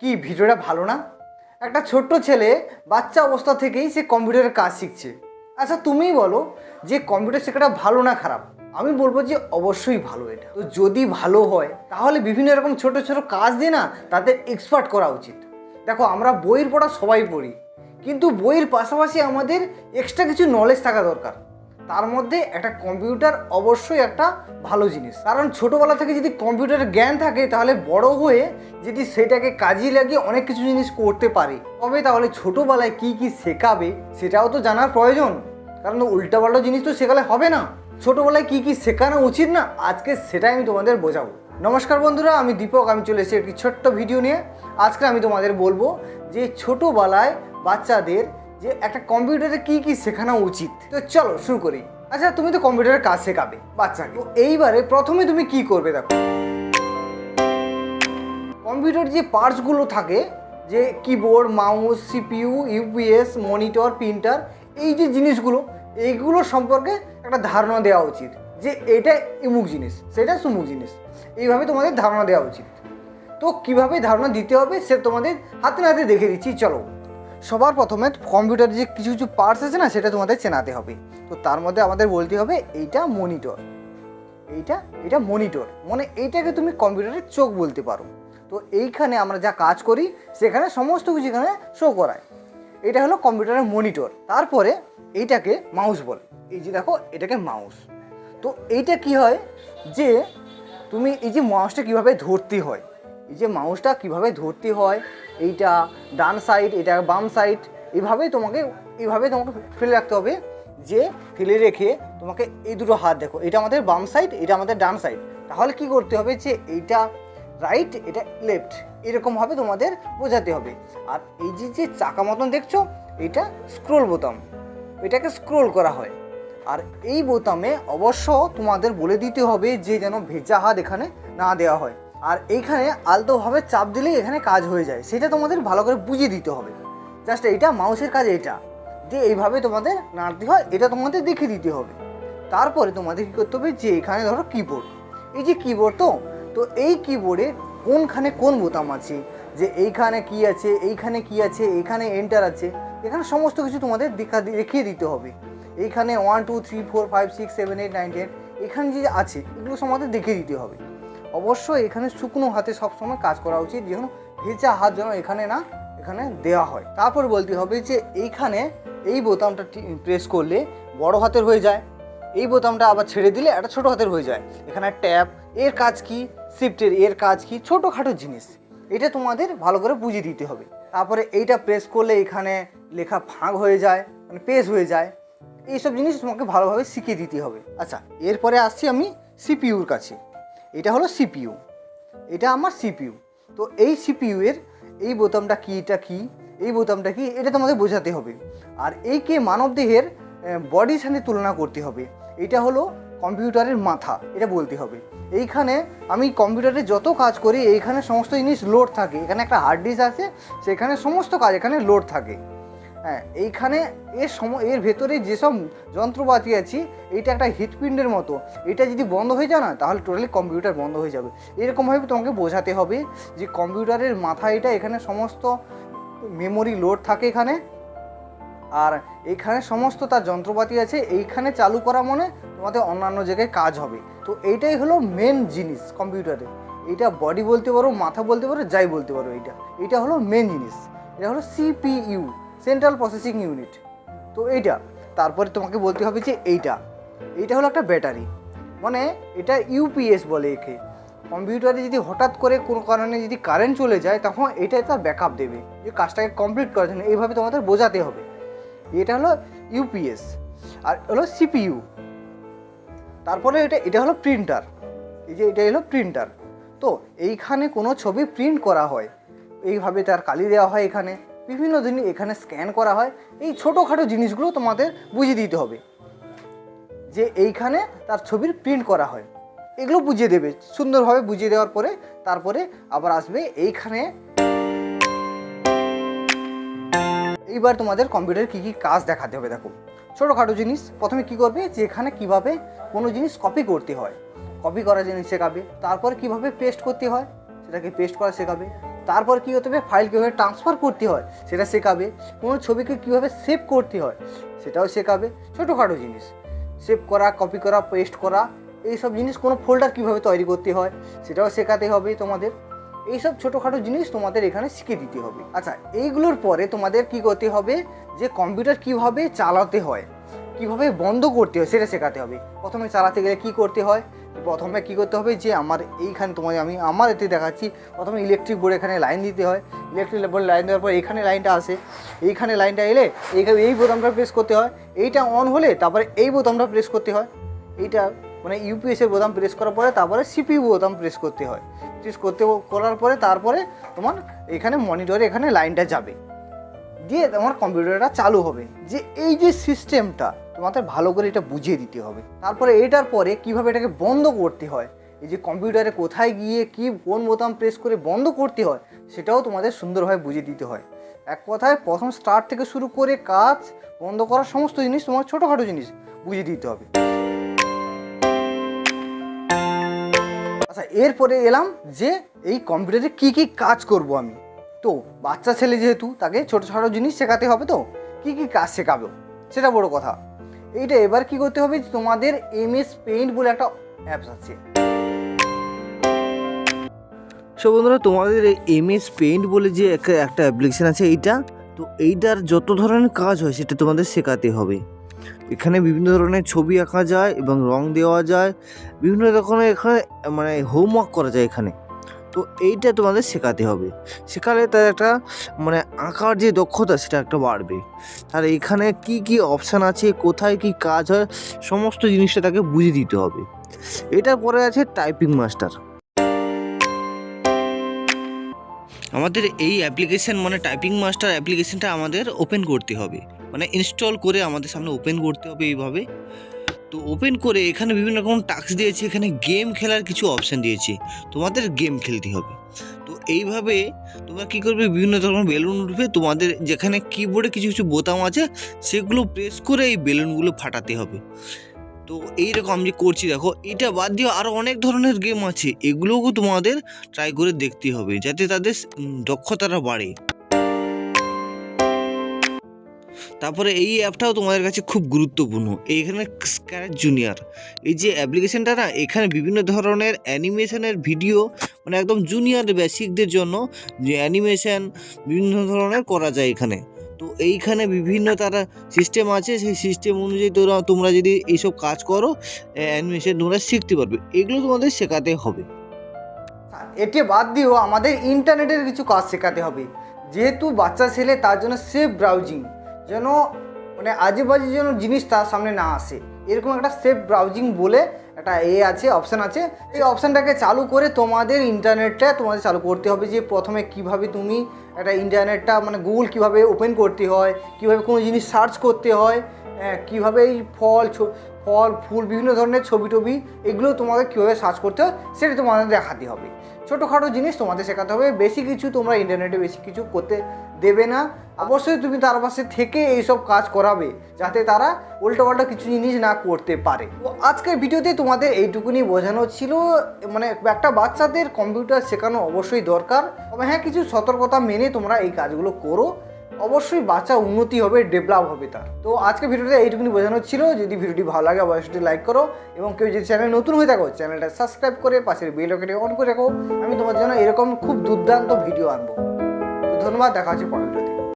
কি ভিডিওটা ভালো না? একটা ছোট্ট ছেলে বাচ্চা অবস্থা থেকেই সে কম্পিউটারের কাজ শিখছে। আচ্ছা তুমিই বলো যে কম্পিউটার শেখাটা ভালো না খারাপ? আমি বলবো যে অবশ্যই ভালো। এটা তো যদি ভালো হয় তাহলে বিভিন্ন রকম ছোট ছোট কাজ দিয়ে না তাদের এক্সপার্ট করা উচিত। দেখো আমরা বইয়ের পড়া সবাই পড়ি, কিন্তু বইয়ের পাশাপাশি আমাদের এক্সট্রা কিছু নলেজ থাকা দরকার। তার মধ্যে একটা কম্পিউটার অবশ্যই একটা ভালো জিনিস, কারণ ছোটোবেলা থেকে যদি কম্পিউটারের জ্ঞান থাকে তাহলে বড় হয়ে যদি সেটাকে কাজে লাগিয়ে অনেক কিছু জিনিস করতে পারে। তবে তাহলে ছোটোবেলায় কি কি শেখাবে সেটাও তো জানার প্রয়োজন, কারণ উল্টাপাল্টা জিনিস তো শেখালে হবে না। ছোটোবেলায় কি কি শেখানো উচিত না, আজকে সেটাই আমি তোমাদের বোঝাবো। নমস্কার বন্ধুরা, আমি দীপক। আমি চলে এসেছি একটি ছোট্ট ভিডিও নিয়ে। আজকে আমি তোমাদের বলবো যে ছোটোবেলায় বাচ্চাদের যে একটা কম্পিউটারে কি কি শেখানো উচিত। তো চলো শুরু করি। আচ্ছা তুমি তো কম্পিউটারের কাজ শেখাবে বাচ্চাকে, তো এইবারে প্রথমে তুমি কি করবে? দেখো কম্পিউটার যে পার্টসগুলো থাকে, যে keyboard, mouse, CPU, UPS, monitor, printer, এই যে জিনিসগুলো, এইগুলো সম্পর্কে একটা ধারণা দেওয়া উচিত যে এটা ইমুক জিনিস, সেটা সুমুক জিনিস। এইভাবে তোমাদের ধারণা দেওয়া উচিত। তো কিভাবে ধারণা দিতে হবে সে তোমাদের হাতে নাতে দেখে দিচ্ছি। চলো, সবার প্রথমে কম্পিউটার যে কিছু কিছু পার্টস আছে না, সেটা তোমাদের চেনাতে হবে। তো তার মধ্যে আমাদের বলতে হবে এইটা মনিটর, এইটা মনিটর, মানে এইটাকে তুমি কম্পিউটারের চোখ বলতে পারো। তো এইখানে আমরা যা কাজ করি সেখানে সমস্ত কিছু এখানে শো করায়। এটা হলো কম্পিউটারের মনিটর। তারপরে এইটাকে মাউস বলে। এই যে দেখো, এটাকে মাউস। তো এইটা কি হয় যে তুমি এই যে মাউসটা কীভাবে ধরতে হয়, এই যে মাউসটা কীভাবে ধরতে হয়, এইটা ডান সাইড, এটা বাম সাইড, এইভাবে তোমাকে ফেলে রাখতে হবে। যে ফেলে রেখে তোমাকে এই দুটো হাত, দেখো এটা আমাদের বাম সাইড, এটা আমাদের ডান সাইড। তাহলে কি করতে হবে যে এইটা রাইট, এটা লেফট, এরকমভাবে তোমাদের বোঝাতে হবে। আর এই যে চাকা মতন দেখছো, এটা স্ক্রোল বোতাম, এটাকে স্ক্রোল করা হয়। আর এই বোতামে অবশ্য তোমাদের বলে দিতে হবে যে যেন ভেজা হাত এখানে না দেওয়া হয়। আর এইখানে আলতোভাবে চাপ দিলেই এখানে কাজ হয়ে যায়, সেটা তোমাদের ভালো করে বুঝিয়ে দিতে হবে। জাস্ট এইটা মাউসের কাজ, এটা যে এইভাবে তোমাদের নাড়তে হয়, এটা তোমাদের দেখে দিতে হবে। তারপরে তোমাদের কী করতে হবে যে এখানে ধরো কিবোর্ড, এই যে কিবোর্ড, তো এই কিবোর্ডে কোনখানে কোন বোতাম আছে, যে এইখানে কি আছে, এইখানে কি আছে, এইখানে এন্টার আছে, এখানে সমস্ত কিছু তোমাদের দেখিয়ে দিতে হবে। এইখানে 1 2 3 4 5 6 7 8 9 10 এখানে যে আছে এগুলো আমাদের দেখিয়ে দিতে হবে। অবশ্যই এখানে শুকনো হাতে সবসময় কাজ করা উচিত, যেন ভেজা হাত যেন এখানে দেওয়া হয়। তারপর বলতে হবে যে এইখানে এই বোতামটা প্রেস করলে বড় হাতের হয়ে যায়, এই বোতামটা আবার ছেড়ে দিলে একটা ছোটো হাতের হয়ে যায়। এখানে ট্যাব, এর কাজ কি, শিফটের এর কাজ কি, ছোটোখাটো জিনিস, এটা তোমাদের ভালো করে বুঝিয়ে দিতে হবে। তারপরে এইটা প্রেস করলে এখানে লেখা ভাগ হয়ে যায়, মানে পেজ হয়ে যায়। এইসব জিনিস তোমাকে ভালোভাবে শিখিয়ে দিতে হবে। আচ্ছা, এরপরে আসছি আমি সিপিইউর কাছে। এটা হলো সিপিইউ, এটা আমার সিপিইউ। তো এই সিপিইউ এর এই বোতামটা কি, এটা কি, এই বোতামটা কি, এটা তোমাদের বোঝাতে হবে। আর এইকে মানবদেহের বডির সাথে তুলনা করতে হবে। এটা হলো কম্পিউটারের মাথা, এটা বলতে হবে। এইখানে আমি কম্পিউটারে যত কাজ করি এইখানে সমস্ত জিনিস লোড থাকে। এখানে একটা হার্ড ডিস্ক আছে, সেখানে সমস্ত কাজ এখানে লোড থাকে। হ্যাঁ, এইখানে এর ভেতরে যেসব যন্ত্রপাতি আছে, এইটা একটা হৃৎপিণ্ডের মতো। এটা যদি বন্ধ হয়ে যায় না, তাহলে টোটালি কম্পিউটার বন্ধ হয়ে যাবে। এরকমভাবে তোমাকে বোঝাতে হবে যে কম্পিউটারের মাথা এটা, এখানে সমস্ত মেমোরি লোড থাকে এখানে। আর এইখানে সমস্ত তার যন্ত্রপাতি আছে, এইখানে চালু করা মানে তোমাদের অন্যান্য জায়গায় কাজ হবে। তো এইটাই হলো মেন জিনিস কম্পিউটারে। এইটা বডি বলতে পারো, মাথা বলতে পারো, যাই বলতে পারো, এইটা হলো মেন জিনিস। এটা হলো সিপিইউ, সেন্ট্রাল প্রসেসিং ইউনিট। তো এইটা তারপরে তোমাকে বলতে হবে যে এইটা হলো একটা ব্যাটারি, মানে এটা ইউপিএস বলে একে। কম্পিউটারে যদি হঠাৎ করে কোনো কারণে যদি কারেন্ট চলে যায়, তখন এটা তার ব্যাকআপ দেবে, যে কাজটাকে কমপ্লিট করার জন্য। এইভাবে তোমাদের বোঝাতে হবে। এটা হলো ইউপিএস, আর হলো সিপিইউ। তারপরে এটা হলো প্রিন্টার, এই যে এটা হলো প্রিন্টার। তো এইখানে কোনো ছবি প্রিন্ট করা হয়, এইভাবে তার কালি দেওয়া হয়, এখানে বিভিন্ন জিনিস এখানে স্ক্যান করা হয়। এই ছোটোখাটো জিনিসগুলো তোমাদের বুঝিয়ে দিতে হবে, যে এইখানে তার ছবির প্রিন্ট করা হয়। এগুলো বুঝিয়ে দেবে সুন্দরভাবে। বুঝিয়ে দেওয়ার পরে তারপরে আবার আসবে এইখানে। এইবার তোমাদের কম্পিউটারে কী কী কাজ দেখাতে হবে। দেখো ছোটোখাটো জিনিস, প্রথমে কি করবে যে এখানে কীভাবে কোনো জিনিস কপি করতে হয়, কপি করা জিনিস শেখাবে। তারপরে কীভাবে পেস্ট করতে হয়, সেটাকে পেস্ট করা শেখাবে। তারপর কী করতে হবে, ফাইল কীভাবে ট্রান্সফার করতে হয় সেটা শেখাবে, কোনো ছবিকে কীভাবে সেভ করতে হয় সেটাও শেখাবে। ছোটোখাটো জিনিস সেভ করা, কপি করা, পেস্ট করা, এইসব জিনিস, কোনো ফোল্ডার কীভাবে তৈরি করতে হয় সেটাও শেখাতে হবে তোমাদের। এইসব ছোটোখাটো জিনিস তোমাদের এখানে শিখে দিতে হবে। আচ্ছা, এইগুলোর পরে তোমাদের কি করতে হবে, যে কম্পিউটার কিভাবে চালাতে হয়, কিভাবে বন্ধ করতে হয় সেটা শেখাতে হবে। প্রথমে চালাতে গেলে কি করতে হয়, প্রথমে কি করতে হবে, যে আমার এইখানে তোমাদের আমি আমার এতে দেখাচ্ছি। প্রথমে ইলেকট্রিক বোর্ড এখানে লাইন দিতে হয়, ইলেকট্রিক বোর্ড লাইন দেওয়ার পর এখানে লাইনটা আসে, এইখানে লাইনটা এলে এইখানে এই বোতামটা প্রেস করতে হয়, এইটা অন হলে তারপরে এই বোতামটা প্রেস করতে হয়, এইটা মানে ইউপিএসের বোতাম প্রেস করার পরে তারপরে সিপিইউ বোতাম প্রেস করতে হয়। প্রেস করার পরে তারপরে তোমার এখানে মনিটরে এখানে লাইনটা যাবে, দিয়ে তোমার কম্পিউটারটা চালু হবে। যে এই যে সিস্টেমটা তোমাদের ভালো করে এটা বুঝিয়ে দিতে হবে। তারপরে এটার পরে কিভাবে এটাকে বন্ধ করতে হয়, এই যে কম্পিউটারে কোথায় গিয়ে কি কোন বোতাম প্রেস করে বন্ধ করতে হয় সেটাও তোমাদের সুন্দরভাবে বুঝিয়ে দিতে হয়। এক কথায় প্রথম স্টার্ট থেকে শুরু করে কাজ বন্ধ করার সমস্ত জিনিস তোমার ছোটোখাটো জিনিস বুঝিয়ে দিতে হবে। আচ্ছা, এরপরে এলাম যে এই কম্পিউটারে কি কি কাজ করব আমি। তো বাচ্চা ছেলে যেহেতু তাকে ছোটো ছোটো জিনিস শেখাতে হবে, তো কি কি কাজ শেখাবো সেটা বড় কথা। এইটা এবার কি করতে হবে, তোমাদের MS পেইন্ট বলে একটা অ্যাপস আছে। সো বন্ধুরা, তোমাদের MS পেইন্ট বলে যে একটা অ্যাপ্লিকেশান আছে এইটা, তো এইটার যত ধরনের কাজ হয় সেটা তোমাদের শেখাতে হবে। এখানে বিভিন্ন ধরনের ছবি আঁকা যায় এবং রং দেওয়া যায়, বিভিন্ন রকমের এখানে মানে হোমওয়ার্ক করা যায় এখানে। তো এইটা তোমাদের শেখাতে হবে, শেখালে তার একটা মানে আঁকার যে দক্ষতা সেটা একটা বাড়বে। আর এখানে কি কি অপশান আছে, কোথায় কি কাজ হয়, সমস্ত জিনিসটা তাকে বুঝিয়ে দিতে হবে। এটার পরে আছে টাইপিং মাস্টার। আমাদের এই অ্যাপ্লিকেশান মানে টাইপিং মাস্টার অ্যাপ্লিকেশানটা আমাদের ওপেন করতে হবে, মানে ইনস্টল করে আমাদের সামনে ওপেন করতে হবে এইভাবে। তো ওপেন করে এখানে বিভিন্ন রকম টাস্ক দিয়েছে, এখানে গেম খেলার কিছু অপশান দিয়েছে, তোমাদের গেম খেলতে হবে। তো এইভাবে তোমরা কী করবে, বিভিন্ন ধরনের বেলুন উঠবে, তোমাদের যেখানে কিবোর্ডে কিছু কিছু বোতাম আছে সেগুলো প্রেস করে এই বেলুনগুলো ফাটাতে হবে। তো এইরকম আমি যে করছি দেখো, এটা বাদ দিয়ে আরও অনেক ধরনের গেম আছে, এগুলোও তোমাদের ট্রাই করে দেখতে হবে যাতে তাদের দক্ষতাটা বাড়ে। তারপরে এই অ্যাপটাও তোমাদের কাছে খুব গুরুত্বপূর্ণ। এইখানে স্ক্র্যাচ জুনিয়র এই যে অ্যাপ্লিকেশানটা না, এখানে বিভিন্ন ধরনের অ্যানিমেশনের ভিডিও মানে একদম জুনিয়র বেসিকদের জন্য যে অ্যানিমেশন বিভিন্ন ধরনের করা যায় এখানে। তো এইখানে বিভিন্ন তারা সিস্টেম আছে, সেই সিস্টেম অনুযায়ী তোমরা যদি এইসব কাজ করো, অ্যানিমেশন তোমরা শিখতে পারবে। এগুলো তোমাদের শেখাতে হবে। এটি বাদ দিয়েও আমাদের ইন্টারনেটের কিছু কাজ শেখাতে হবে, যেহেতু বাচ্চা ছেলে তার জন্য সেফ ব্রাউজিং, যেন মানে আজেবাজে যেন জিনিস তার সামনে না আসে, এরকম একটা সেফ ব্রাউজিং বলে একটা আছে, অপশান আছে। এই অপশানটাকে চালু করে তোমাদের ইন্টারনেটটা তোমাদের চালু করতে হবে। যে প্রথমে কিভাবে তুমি একটা ইন্টারনেটটা মানে গুগল কিভাবে ওপেন করতে হয়, কিভাবে কোনো জিনিস সার্চ করতে হয়, কীভাবে এই ফল ফুল বিভিন্ন ধরনের ছবি টবি এগুলো তোমাদের কীভাবে সার্চ করতে হয় সেটা তোমাদের দেখাতে হবে। ছোটোখাটো জিনিস তোমাদের শেখাতে হবে, বেশি কিছু তোমরা ইন্টারনেটে বেশি কিছু করতে দেবে না। অবশ্যই তুমি তার পাশে থেকে এইসব কাজ করাবে যাতে তারা উল্টোপাল্টা কিছু জিনিস না করতে পারে। তো আজকের ভিডিওতে তোমাদের এইটুকুনি বোঝানো ছিল, মানে একটা বাচ্চাদের কম্পিউটার শেখানো অবশ্যই দরকার। তবে হ্যাঁ, কিছু সতর্কতা মেনে তোমরা এই কাজগুলো করো, অবশ্যই বাচ্চা উন্নতি হবে, ডেভেলপ হবে তার। তো আজকে ভিডিওতে এইটুকুনি বোঝানো ছিল। যদি ভিডিওটি ভালো লাগে অবশ্যই লাইক করো, এবং কেউ যদি চ্যানেল নতুন হয়ে থাকো চ্যানেলটা সাবস্ক্রাইব করে পাশের বেল আইকনটি অন করে রাখো। আমি তোমার জন্য এরকম খুব দুর্দান্ত ভিডিও আনবো। তো ধন্যবাদ, দেখা হচ্ছে পরের ভিডিওতে।